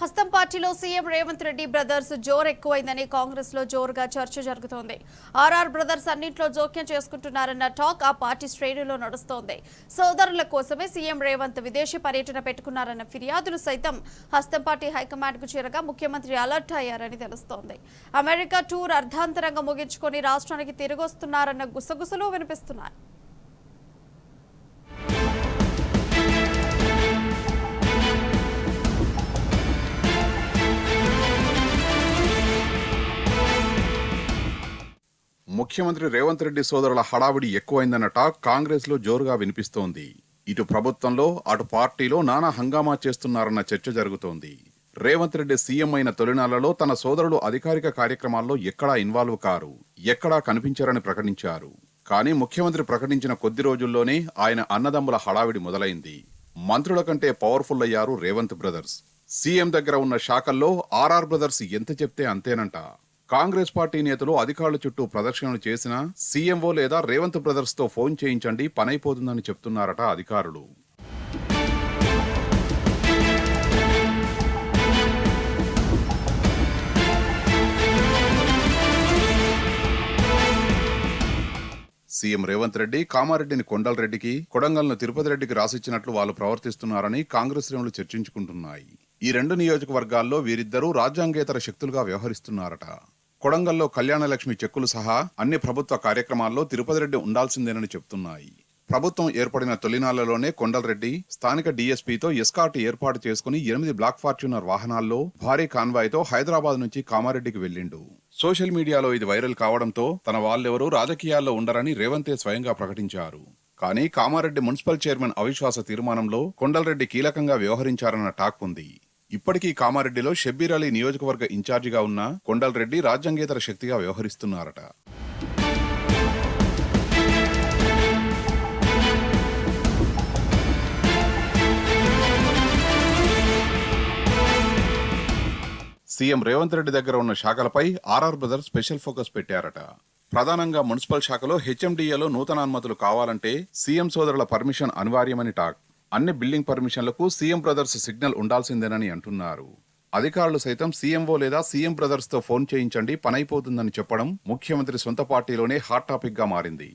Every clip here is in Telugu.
హస్తం పార్టీలో సీఎం రేవంత్ రెడ్డి బ్రదర్స్ జోరు ఎక్కువైందని కాంగ్రెస్ లో జోరుగా చర్చ జరుగుతోంది. ఆర్ఆర్ బ్రదర్స్ అన్నింటిలో జోక్యం చేసుకుంటున్నారన్న టాక్ ఆ పార్టీ శ్రేణుల్లో నడుస్తోంది. సోదరుల కోసమే సీఎం రేవంత్ విదేశీ పర్యటన పెట్టుకున్నారన్న ఫిర్యాదులు సైతం హస్తం పార్టీ హైకమాండ్ కు చేరగా ముఖ్యమంత్రి అలర్ట్ అయ్యారని తెలుస్తోంది. అమెరికా టూర్ అర్ధాంతరంగా ముగించుకొని రాష్ట్రానికి తిరిగొస్తున్నారన్న గుసగుసలు వినిపిస్తున్నాయి. ముఖ్యమంత్రి రేవంత్ రెడ్డి సోదరుల హడావిడి ఎక్కువైందన్న టాక్ కాంగ్రెస్ లో జోరుగా వినిపిస్తోంది. ఇటు ప్రభుత్వంలో అటు పార్టీలో నానా హంగామా చేస్తున్నారన్న చర్చ జరుగుతోంది. రేవంత్ రెడ్డి సీఎం అయిన తొలినాళ్లలో తన సోదరుడు అధికారిక కార్యక్రమాల్లో ఎక్కడా ఇన్వాల్వ్ కారు, ఎక్కడా కనిపించారని ప్రకటించారు. కానీ ముఖ్యమంత్రి ప్రకటించిన కొద్ది రోజుల్లోనే ఆయన అన్నదమ్ముల హడావిడి మొదలైంది. మంత్రుల కంటే పవర్ఫుల్ అయ్యారు రేవంత్ బ్రదర్స్. సీఎం దగ్గర ఉన్న శాఖల్లో ఆర్ఆర్ బ్రదర్స్ ఎంత చెప్తే అంతేనంట. కాంగ్రెస్ పార్టీ నేతలు అధికారుల చుట్టూ ప్రదర్శనలు చేసినా సీఎంఓ లేదా రేవంత్ బ్రదర్స్ తో ఫోన్ చేయించండి పనైపోతుందని చెప్తున్నారట అధికారులు. సీఎం రేవంత్ రెడ్డి కామారెడ్డిని కొండలరెడ్డికి, కొడంగల్ను తిరుపతి రెడ్డికి రాసిచ్చినట్లు వాళ్ళు ప్రవర్తిస్తున్నారని కాంగ్రెస్ శ్రేణులు చర్చించుకుంటున్నాయి. ఈ రెండు నియోజకవర్గాల్లో వీరిద్దరూ రాజ్యాంగేతర శక్తులుగా వ్యవహరిస్తున్నారట. కొడంగల్లో కళ్యాణలక్ష్మి చెక్కులు సహా అన్ని ప్రభుత్వ కార్యక్రమాల్లో తిరుపతి రెడ్డి ఉండాల్సిందేనని చెప్తున్నాయి. ప్రభుత్వం ఏర్పడిన తొలినాళ్లలోనే కొండలరెడ్డి స్థానిక డీఎస్పీతో ఎస్కార్ట్ ఏర్పాటు చేసుకుని 8 బ్లాక్ ఫార్చ్యూనర్ వాహనాల్లో భారీ కాన్వాయ్తో హైదరాబాద్ నుంచి కామారెడ్డికి వెళ్లిండు. సోషల్ మీడియాలో ఇది వైరల్ కావడంతో తన వాళ్ళెవరూ రాజకీయాల్లో ఉండరని రేవంతే స్వయంగా ప్రకటించారు. కానీ కామారెడ్డి మున్సిపల్ చైర్మన్ అవిశ్వాస తీర్మానంలో కొండలరెడ్డి కీలకంగా వ్యవహరించారన్న టాక్ ఉంది. ఇప్పటికీ కామారెడ్డిలో షబ్బీర్ అలీ నియోజకవర్గ ఇన్ఛార్జిగా ఉన్న కొండలరెడ్డి రాజ్యాంగేతర శక్తిగా వ్యవహరిస్తున్నారట. సీఎం రేవంత్ రెడ్డి దగ్గర ఉన్న శాఖలపై ఆర్ఆర్ బ్రదర్స్ స్పెషల్ ఫోకస్ పెట్టారట. ప్రధానంగా మున్సిపల్ శాఖలో హెచ్ఎండిఏలో నూతన అనుమతులు కావాలంటే సీఎం సోదరుల పర్మిషన్ అనివార్యమని టాక్. అన్ని బిల్డింగ్ పర్మిషన్లకు సీఎం బ్రదర్స్ సిగ్నల్ ఉండాల్సిందేనని అంటున్నారు. అధికారులు సైతం సీఎంఓ లేదా సీఎం బ్రదర్స్ తో ఫోన్ చేయించండి పనైపోతుందని చెప్పడం ముఖ్యమంత్రి సొంత పార్టీలోనే హాట్ టాపిక్ గా మారింది.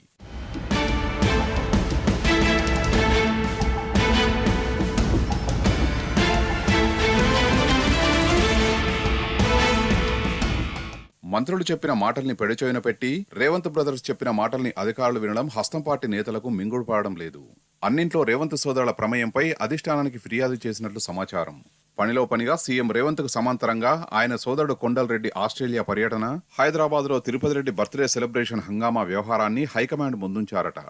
మంత్రులు చెప్పిన మాటల్ని పెడచోయిన పెట్టి రేవంత్ బ్రదర్స్ చెప్పిన మాటల్ని అధికారులు వినడం హస్తం పార్టీ నేతలకు మింగుడు పడడం లేదు. అన్నింట్లో రేవంత్ సోదరుల ప్రమేయంపై అధిష్టానానికి ఫిర్యాదు చేసినట్లు సమాచారం. పనిలో పనిగా సీఎం రేవంత్ కు సమాంతరంగా ఆయన సోదరుడు కొండలరెడ్డి ఆస్ట్రేలియా పర్యటన, హైదరాబాద్ లో తిరుపతి రెడ్డి బర్త్డే సెలబ్రేషన్ హంగామా వ్యవహారాన్ని హైకమాండ్ ముందుంచారట.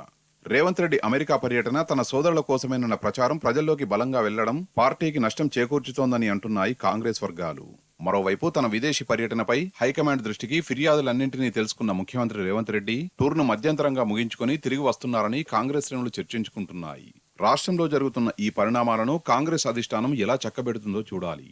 రేవంత్ రెడ్డి అమెరికా పర్యటన తన సోదరుల కోసమేనన్న ప్రచారం ప్రజల్లోకి బలంగా వెళ్లడం పార్టీకి నష్టం చేకూర్చుతోందని అంటున్నాయి కాంగ్రెస్ వర్గాలు. మరోవైపు తన విదేశీ పర్యటనపై హైకమాండ్ దృష్టికి ఫిర్యాదులన్నింటినీ తెలుసుకున్న ముఖ్యమంత్రి రేవంత్ రెడ్డి టూర్ను మధ్యంతరంగా ముగించుకుని తిరిగి వస్తున్నారని కాంగ్రెస్ శ్రేణులు చర్చించుకుంటున్నాయి. రాష్ట్రంలో జరుగుతున్న ఈ పరిణామాలను కాంగ్రెస్ అధిష్టానం ఎలా చక్కబెడుతుందో చూడాలి.